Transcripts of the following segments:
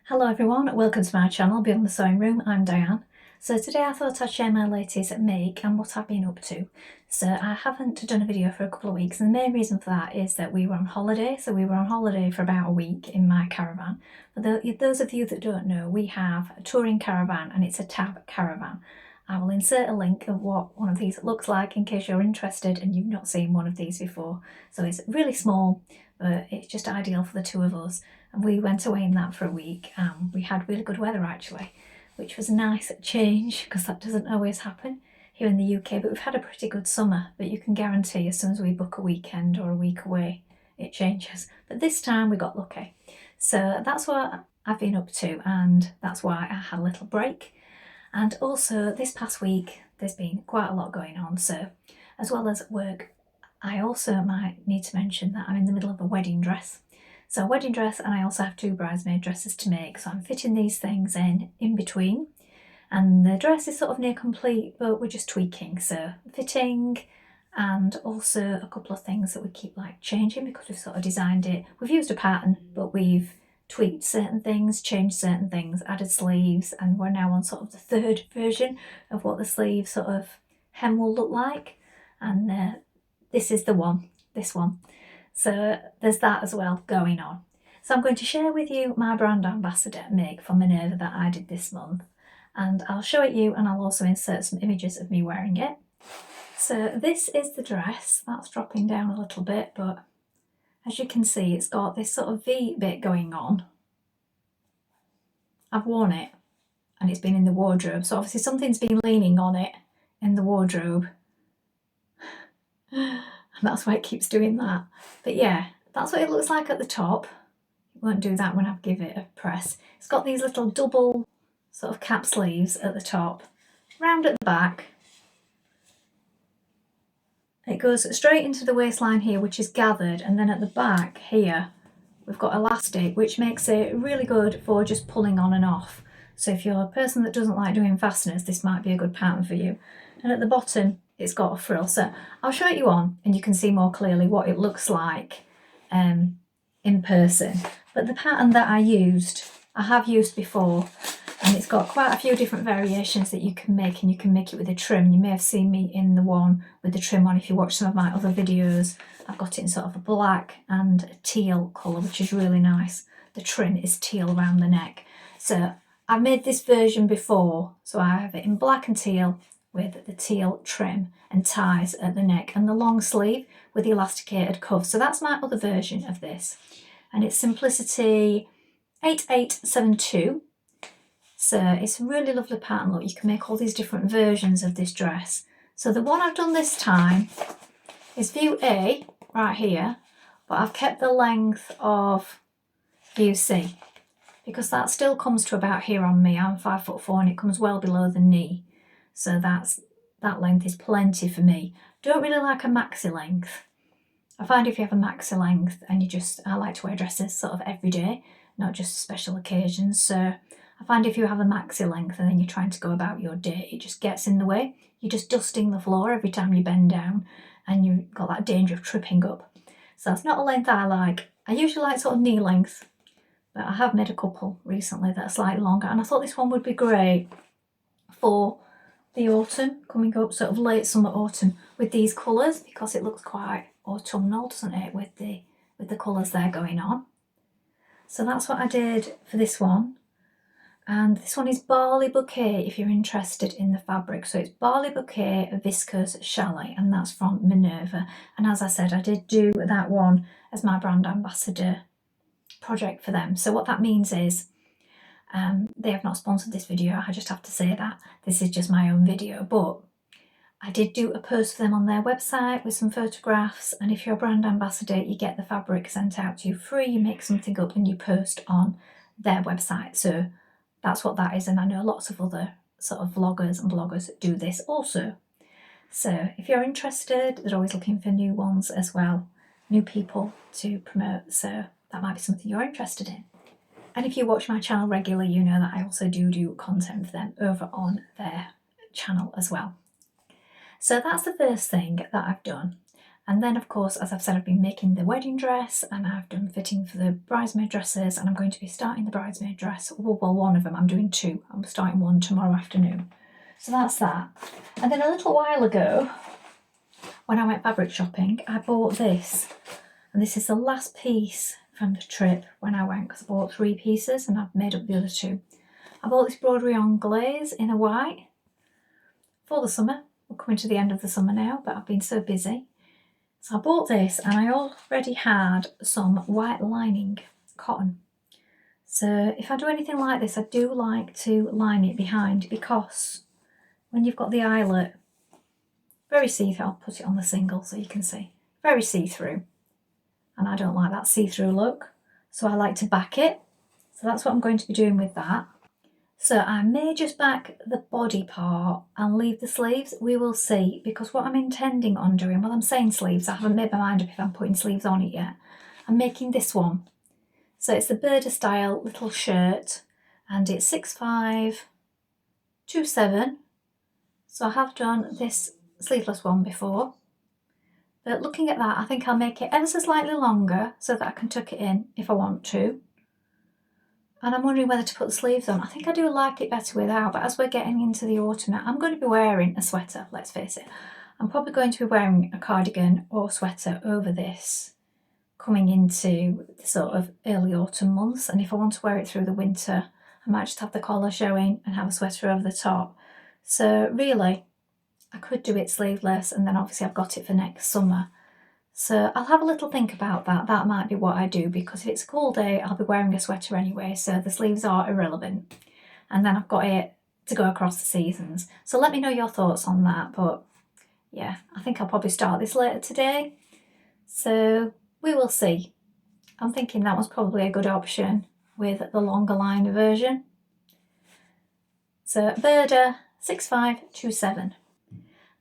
Hello everyone, welcome to my channel Beyond the Sewing Room. I'm Diane. So today I thought I'd share my latest make and what I've been up to. So I haven't done a video for a couple of weeks, and the main reason for that is that we were on holiday. So we were on holiday for about a week in my caravan. For those of you that don't know, we have a touring caravan and it's a tab caravan. I will insert a link of what one of these looks like in case you're interested and you've not seen one of these before. So it's really small, but it's just ideal for the two of us. And we went away in that for a week. We had really good weather actually, which was a nice change because that doesn't always happen here in the UK, but we've had a pretty good summer. But you can guarantee as soon as we book a weekend or a week away, it changes. But this time we got lucky. So that's what I've been up to, and that's why I had a little break. And also this past week, there's been quite a lot going on. So as well as work, I also might need to mention that I'm in the middle of a wedding dress. So a wedding dress, and I also have two bridesmaid dresses to make. So I'm fitting these things in between. And the dress is sort of near complete, but we're just tweaking. So fitting, and also a couple of things that we keep like changing because we've sort of designed it. We've used a pattern, but we've tweaked certain things, changed certain things, added sleeves, and we're now on sort of the third version of what the sleeve sort of hem will look like. And this is the one, this one. So there's that as well going on. So I'm going to share with you my brand ambassador make for Minerva that I did this month. And I'll show it you, and I'll also insert some images of me wearing it. So this is the dress. That's dropping down a little bit, but as you can see, it's got this sort of V bit going on. I've worn it and it's been in the wardrobe. So obviously something's been leaning on it in the wardrobe. And that's why it keeps doing that. But yeah, that's what it looks like at the top. It won't do that when I give it a press. It's got these little double sort of cap sleeves at the top, round at the back. It goes straight into the waistline here, which is gathered, and then at the back here we've got elastic, which makes it really good for just pulling on and off. So if you're a person that doesn't like doing fasteners, this might be a good pattern for you. And at the bottom it's got a frill. So I'll show it you on and you can see more clearly what it looks like in person. But the pattern that I have used before, and it's got quite a few different variations that you can make, and you can make it with a trim. You may have seen me in the one with the trim on if you watch some of my other videos. I've got it in sort of a black and a teal colour, which is really nice. The trim is teal around the neck. So I've made this version before, so I have it in black and teal with the teal trim and ties at the neck, and the long sleeve with the elasticated cuff. So that's my other version of this, and it's Simplicity 8872. So it's a really lovely pattern. Look, you can make all these different versions of this dress. So the one I've done this time is view A right here, but I've kept the length of view C because that still comes to about here on me. I'm 5'4" and it comes well below the knee. So that length is plenty for me. Don't really like a maxi length. I find if you have a maxi length and I like to wear dresses sort of every day, not just special occasions. So I find if you have a maxi length and then you're trying to go about your day, it just gets in the way. You're just dusting the floor every time you bend down and you've got that danger of tripping up. So that's not a length I like. I usually like sort of knee length, but I have made a couple recently that are slightly longer, and I thought this one would be great for the autumn coming up, sort of late summer autumn, with these colours, because it looks quite autumnal, doesn't it, with the colours there going on. So that's what I did for this one. And this one is Barley Bouquet if you're interested in the fabric. So it's Barley Bouquet Viscose Chalet, and that's from Minerva. And as I said, I did do that one as my brand ambassador project for them. So what that means is they have not sponsored this video. I just have to say that this is just my own video, but I did do a post for them on their website with some photographs, and if you're a brand ambassador, you get the fabric sent out to you free. You make something up and you post on their website. So that's what that is, and I know lots of other sort of vloggers and bloggers do this also. So if you're interested, they're always looking for new ones as well, new people to promote, so that might be something you're interested in. And if you watch my channel regularly, you know that I also do content for them over on their channel as well. So that's the first thing that I've done. And then, of course, as I've said, I've been making the wedding dress and I've done fitting for the bridesmaid dresses, and I'm going to be starting the bridesmaid dress. Well, one of them. I'm doing two. I'm starting one tomorrow afternoon. So that's that. And then a little while ago, when I went fabric shopping, I bought this. And this is the last piece from the trip when I went, because I bought 3 pieces and I've made up the other 2. I bought this broderie on glaze in a white for the summer. We're coming to the end of the summer now, but I've been so busy. So I bought this, and I already had some white lining cotton. So if I do anything like this, I do like to line it behind, because when you've got the eyelet, very see-through, I'll put it on the single so you can see, very see-through. And I don't like that see-through look, so I like to back it. So that's what I'm going to be doing with that. So I may just back the body part and leave the sleeves. We will see, because what I'm intending on doing, well, I'm saying sleeves, I haven't made my mind up if I'm putting sleeves on it yet. I'm making this one. So it's the Burda style little shirt, and it's 6527. So I have done this sleeveless one before. But looking at that, I think I'll make it ever so slightly longer so that I can tuck it in if I want to. And I'm wondering whether to put the sleeves on. I think I do like it better without, but as we're getting into the autumn now, I'm going to be wearing a sweater, let's face it. I'm probably going to be wearing a cardigan or sweater over this coming into the sort of early autumn months. And if I want to wear it through the winter, I might just have the collar showing and have a sweater over the top. So really, I could do it sleeveless, and then obviously I've got it for next summer. So I'll have a little think about that. That might be what I do, because if it's a cool day, I'll be wearing a sweater anyway, so the sleeves are irrelevant. And then I've got it to go across the seasons. So let me know your thoughts on that. But yeah, I think I'll probably start this later today. So we will see. I'm thinking that was probably a good option with the longer line version. So Burda 6527.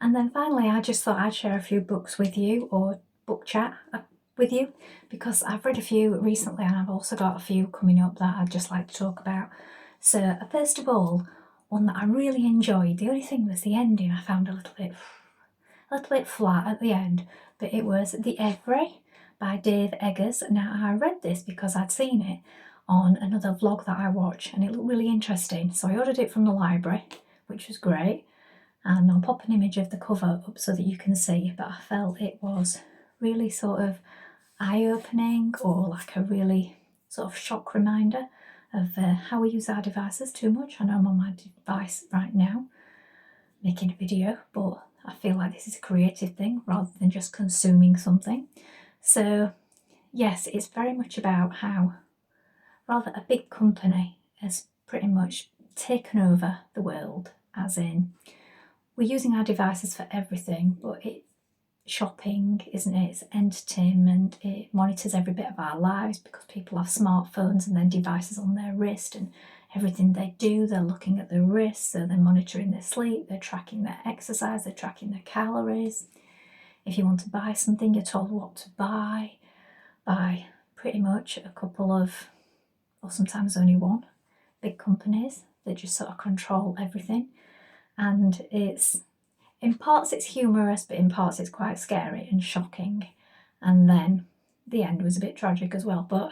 And then finally, I just thought I'd share a few books with you, or book chat with you, because I've read a few recently and I've also got a few coming up that I'd just like to talk about. So first of all, one that I really enjoyed, the only thing was the ending I found a little bit flat at the end, but it was The Every by Dave Eggers. Now I read this because I'd seen it on another vlog that I watch and it looked really interesting, so I ordered it from the library, which was great. And I'll pop an image of the cover up so that you can see, but I felt it was really sort of eye-opening, or like a really sort of shock reminder of how we use our devices too much. I know I'm on my device right now making a video, but I feel like this is a creative thing rather than just consuming something. So yes, it's very much about how rather a big company has pretty much taken over the world, as in we're using our devices for everything, but it's shopping, isn't it? It's entertainment. It monitors every bit of our lives because people have smartphones and then devices on their wrist, and everything they do, they're looking at their wrist, so they're monitoring their sleep, they're tracking their exercise, they're tracking their calories. If you want to buy something, you're told what to buy by pretty much a couple of, or sometimes only one, big companies that just sort of control everything. And it's, in parts it's humorous, but in parts it's quite scary and shocking. And then the end was a bit tragic as well. But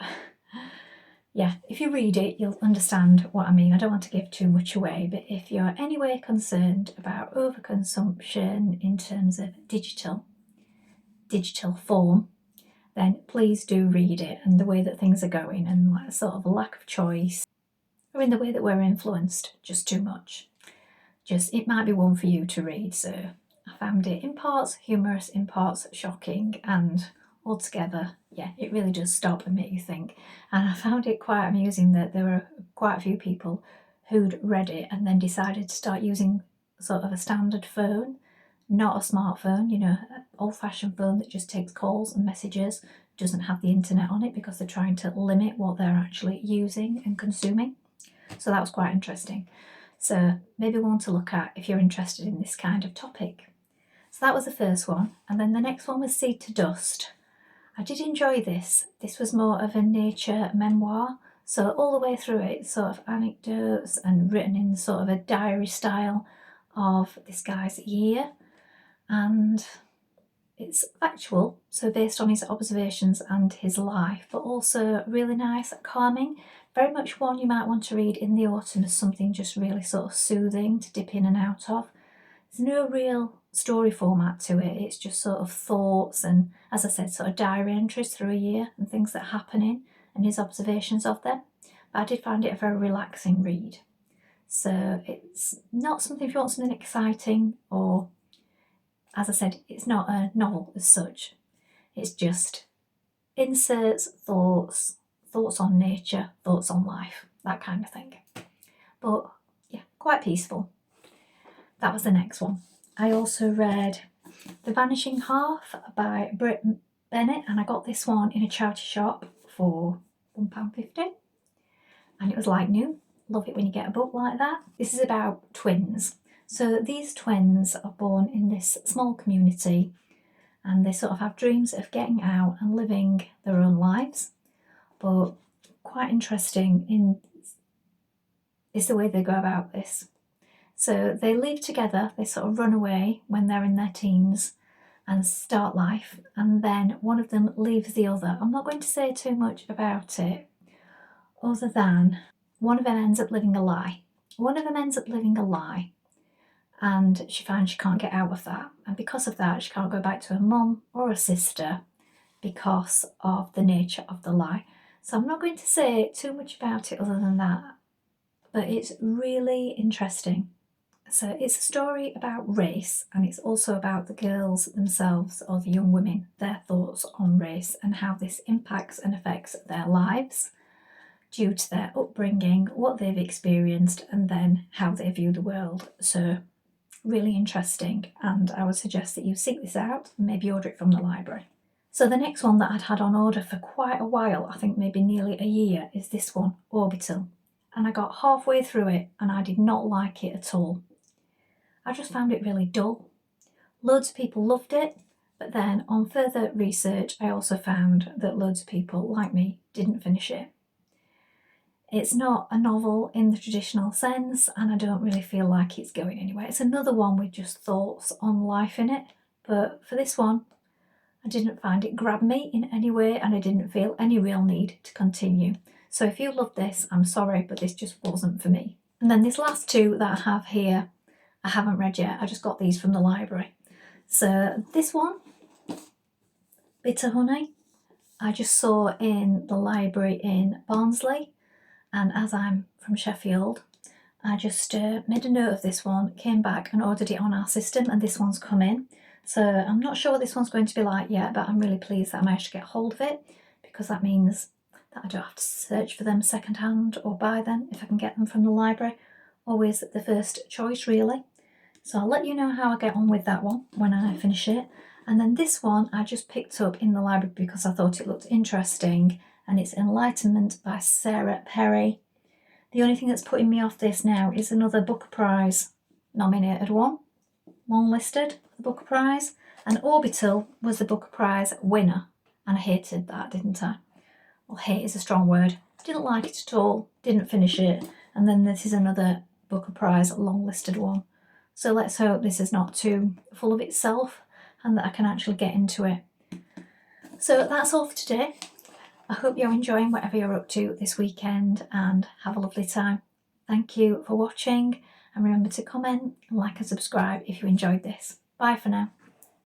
yeah, if you read it, you'll understand what I mean. I don't want to give too much away, but if you're anyway concerned about overconsumption in terms of digital form, then please do read it, and the way that things are going, and like sort of a lack of choice, or in the way that we're influenced just too much. It might be one for you to read. So I found it in parts humorous, in parts shocking, and altogether, yeah, it really does stop and make you think. And I found it quite amusing that there were quite a few people who'd read it and then decided to start using sort of a standard phone, not a smartphone, you know, an old-fashioned phone that just takes calls and messages, doesn't have the internet on it, because they're trying to limit what they're actually using and consuming. So that was quite interesting. So maybe one to look at if you're interested in this kind of topic. So that was the first one. And then the next one was Seed to Dust. I did enjoy this. This was more of a nature memoir. So all the way through it, sort of anecdotes and written in sort of a diary style of this guy's year. And it's factual, so based on his observations and his life, but also really nice, calming. Very much one you might want to read in the autumn as something just really sort of soothing to dip in and out of. There's no real story format to it, it's just sort of thoughts and, as I said, sort of diary entries through a year and things that are happening and his observations of them. But I did find it a very relaxing read. So it's not something if you want something exciting, or, as I said, it's not a novel as such. It's just inserts, thoughts on nature, thoughts on life, that kind of thing. But yeah, quite peaceful. That was the next one. I also read The Vanishing Half by Brit Bennett, and I got this one in a charity shop for £1.50, and it was like new. Love it when you get a book like that. This is about twins. So these twins are born in this small community, and they sort of have dreams of getting out and living their own lives. But quite interesting is the way they go about this. So they leave together, they sort of run away when they're in their teens and start life, and then one of them leaves the other. I'm not going to say too much about it, other than one of them ends up living a lie. And she finds she can't get out of that. And because of that, she can't go back to her mum or her sister because of the nature of the lie. So I'm not going to say too much about it other than that, but it's really interesting. So it's a story about race, and it's also about the girls themselves, or the young women, their thoughts on race and how this impacts and affects their lives due to their upbringing, what they've experienced, and then how they view the world. So really interesting, and I would suggest that you seek this out and maybe order it from the library. So the next one that I'd had on order for quite a while, I think maybe nearly a year, is this one, Orbital. And I got halfway through it and I did not like it at all. I just found it really dull. Loads of people loved it, but then on further research I also found that loads of people, like me, didn't finish it. It's not a novel in the traditional sense, and I don't really feel like it's going anywhere. It's another one with just thoughts on life in it, but for this one, I didn't find it grab me in any way, and I didn't feel any real need to continue. So if you love this, I'm sorry, but this just wasn't for me. And then these last two that I have here, I haven't read yet. I just got these from the library. So this one, Bitter Honey, I just saw in the library in Barnsley. And as I'm from Sheffield, I just made a note of this one, came back and ordered it on our system, and this one's come in. So I'm not sure what this one's going to be like yet, but I'm really pleased that I managed to get hold of it, because that means that I don't have to search for them secondhand or buy them if I can get them from the library. Always the first choice, really. So I'll let you know how I get on with that one when I finish it. And then this one I just picked up in the library because I thought it looked interesting, and it's Enlightenment by Sarah Perry. The only thing that's putting me off this now is another Booker Prize nominated one, long-listed for the Booker Prize, and Orbital was the Booker Prize winner, and I hated that, didn't I? Well, hate is a strong word. Didn't like it at all, didn't finish it, and then this is another Booker Prize long-listed one. So let's hope this is not too full of itself and that I can actually get into it. So that's all for today. I hope you're enjoying whatever you're up to this weekend and have a lovely time. Thank you for watching, and remember to comment, like and subscribe if you enjoyed this. Bye for now.